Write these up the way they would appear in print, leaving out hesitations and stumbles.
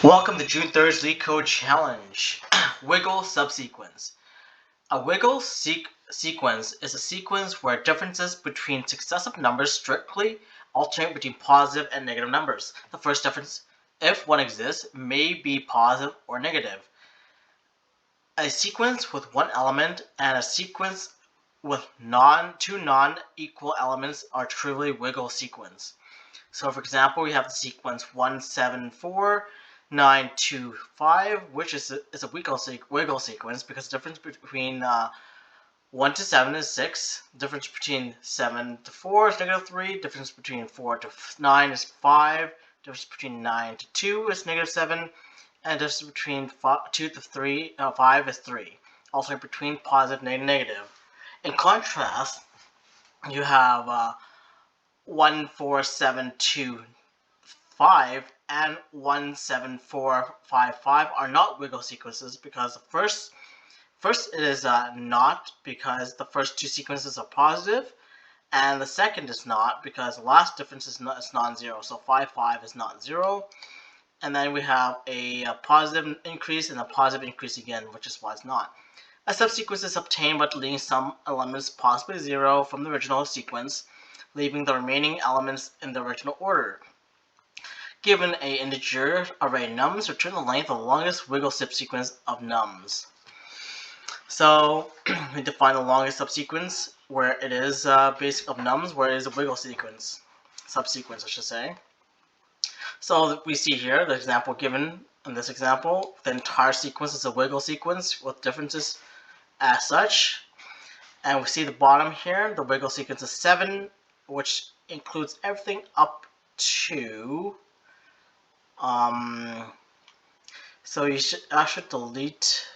Welcome to June 3rd's LeetCode Challenge. Wiggle subsequence. A wiggle sequence is a sequence where differences between successive numbers strictly alternate between positive and negative numbers. The first difference, if one exists, may be positive or negative. A sequence with one element and a sequence with two non-equal elements are trivially wiggle sequence. So for example, we have the sequence 174, 9, 2, 5, which is a wiggle sequence because the difference between 1 to 7 is 6, difference between 7 to 4 is -3, difference between 4 to 9 is 5, difference between 9 to 2 is -7, and difference between 2 to 5 is 3. Also between positive and negative. In contrast, you have 1, 4, 7, 2, 5 and 1, 7, 4, 5, 5 are not wiggle sequences because the first it is not because the first two sequences are positive, and the second is not because the last difference is non-zero. So 5, 5 is not 0. And then we have a positive increase and a positive increase again, which is why it's not. A subsequence is obtained by deleting some elements, possibly 0, from the original sequence, leaving the remaining elements in the original order. Given an integer array nums, return the length of the longest wiggle subsequence of nums. So we define the longest subsequence where it is basic of nums, where it is a wiggle subsequence I should say. So we see here the example given in this example, the entire sequence is a wiggle sequence with differences as such. And we see the bottom here, the wiggle sequence is 7, which includes everything up to so you should actually delete.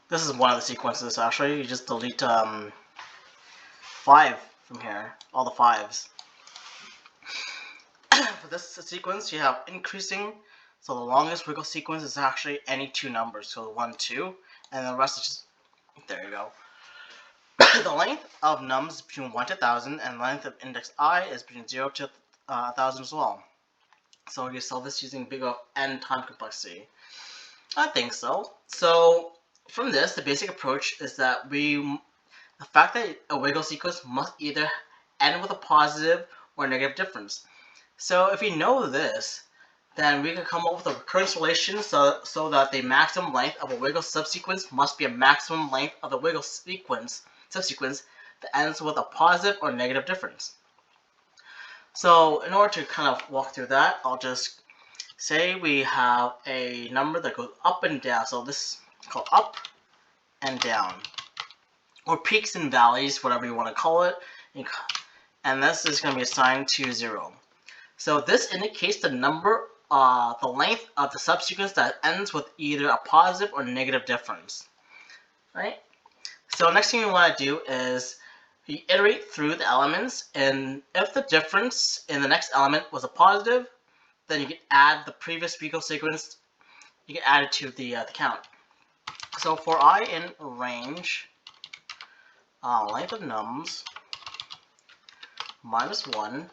This is one of the sequences actually. You just delete 5 from here, all the 5s. For this sequence, you have increasing. So the longest wiggle sequence is actually any two numbers. So 1, 2, and the rest is just there you go. The length of nums is between 1 to 1,000, and the length of index I is between 0 to 1,000 as well. So you solve this using big O n time complexity. I think so. So from this, the basic approach is that the fact that a wiggle sequence must either end with a positive or negative difference. So if we know this, then we can come up with a recurrence relation so that the maximum length of a wiggle subsequence must be a maximum length of the wiggle subsequence that ends with a positive or negative difference. So in order to kind of walk through that, I'll just say we have a number that goes up and down. So this is called up and down, or peaks and valleys, whatever you want to call it. And this is going to be assigned to 0. So this indicates the number, the length of the subsequence that ends with either a positive or negative difference. Right? So next thing we want to do is you iterate through the elements, and if the difference in the next element was a positive, then you can add the previous wiggle sequence, you can add it to the count. So for I in range, length of nums minus 1,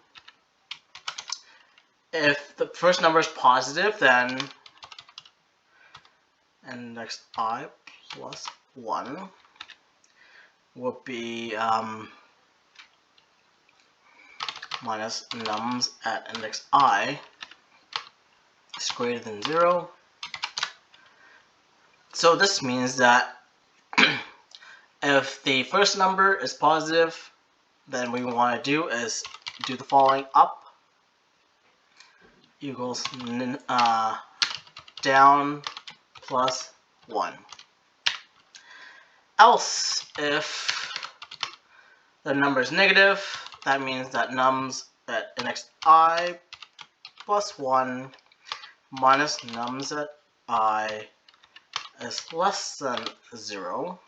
if the first number is positive, then index I plus 1 would be minus nums at index I is greater than 0. So this means that if the first number is positive, then what we want to do is do the following: up equals down plus 1. Else, if the number is negative, that means that nums at index I plus 1 minus nums at I is less than 0.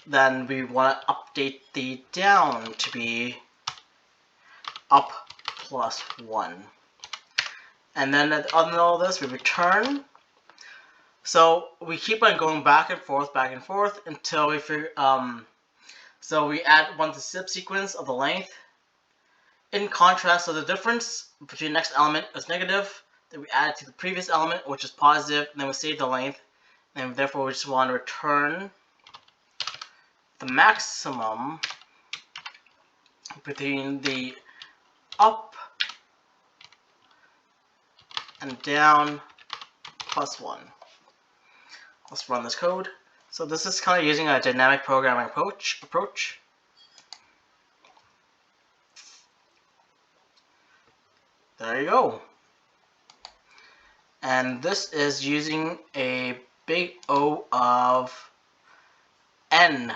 Then we want to update the down to be up plus 1. And then at the end of all this, we return. So we keep on going back and forth until we figure. So we add one to subsequence of the length, In contrast, so the difference between the next element is negative, then we add to the previous element, which is positive, and then we save the length, and therefore we just want to return the maximum between the up and down plus 1. Let's run this code. So this is kind of using a dynamic programming approach. There you go. And this is using a big O of n.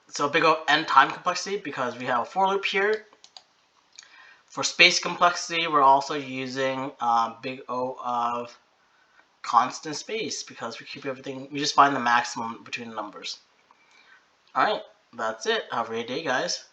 So big O of n time complexity, because we have a for loop here. For space complexity, we're also using big O of constant space, because we keep everything, we just find the maximum between the numbers. Alright, that's it. Have a great day, guys.